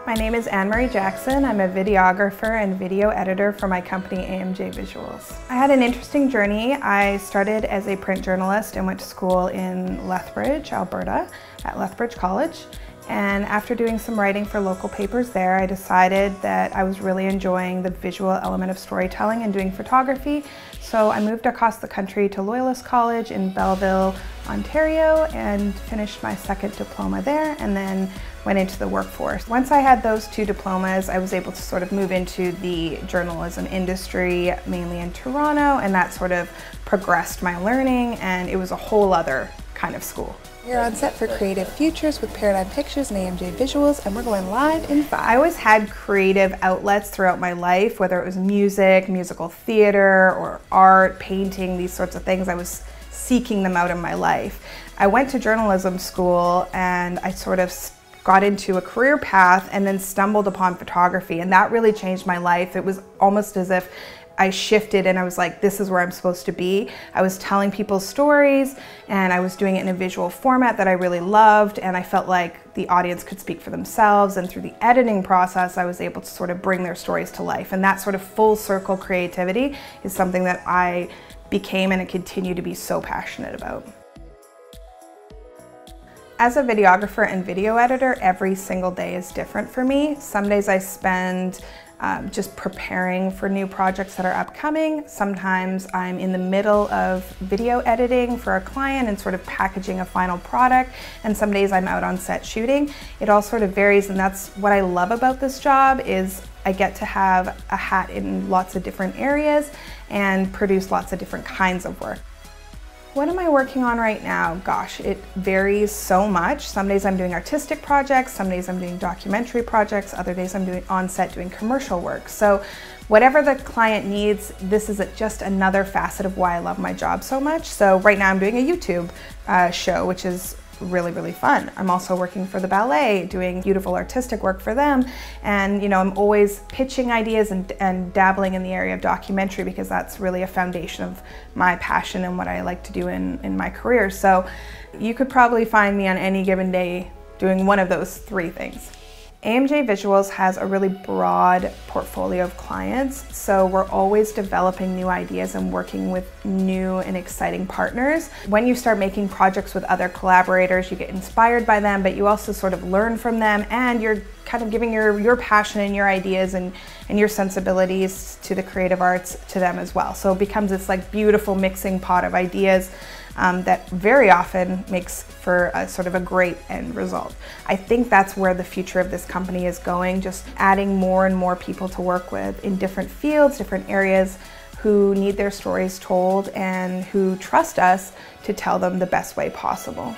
My name is Anne-Marie Jackson. I'm a videographer and video editor for my company AMJVISUALS. I had an interesting journey. I started as a print journalist and went to school in Lethbridge, Alberta, at Lethbridge College. And after doing some writing for local papers there, I decided that I was really enjoying the visual element of storytelling and doing photography. So I moved across the country to Loyalist College in Belleville, Ontario, and finished my second diploma there, and then went into the workforce. Once I had those two diplomas, I was able to sort of move into the journalism industry, mainly in Toronto, and that sort of progressed my learning, and it was a whole other kind of school. You're on set for Creative Futures with Paradigm Pictures and AMJVISUALS, and we're going live in 5. I always had creative outlets throughout my life, whether it was music, musical theater, or art, painting, these sorts of things. I was seeking them out in my life. I went to journalism school and I sort of got into a career path and then stumbled upon photography, and that really changed my life. It was almost as if I shifted and I was like, this is where I'm supposed to be. I was telling people stories and I was doing it in a visual format that I really loved, and I felt like the audience could speak for themselves, and through the editing process I was able to sort of bring their stories to life, and that sort of full circle creativity is something that I became and continue to be so passionate about. As a videographer and video editor, every single day is different for me. Some days I spend just preparing for new projects that are upcoming. Sometimes I'm in the middle of video editing for a client and sort of packaging a final product, and some days I'm out on set shooting. It all sort of varies, and that's what I love about this job is I get to have a hat in lots of different areas and produce lots of different kinds of work. What am I working on right now? Gosh, it varies so much. Some days I'm doing artistic projects, some days I'm doing documentary projects, other days I'm doing on set doing commercial work. So whatever the client needs, this is just another facet of why I love my job so much. So right now I'm doing a YouTube show, which is really fun. I'm also working for the ballet, doing beautiful artistic work for them, and I'm always pitching ideas and dabbling in the area of documentary because that's really a foundation of my passion and what I like to do in my career. So you could probably find me on any given day doing one of those 3 things. AMJVISUALS has a really broad portfolio of clients, so we're always developing new ideas and working with new and exciting partners. When you start making projects with other collaborators, you get inspired by them, but you also sort of learn from them, and you're kind of giving your passion and your ideas and your sensibilities to the creative arts to them as well. So it becomes this like beautiful mixing pot of ideas that very often makes for a sort of a great end result. I think that's where the future of this company is going, just adding more and more people to work with in different fields, different areas, who need their stories told and who trust us to tell them the best way possible.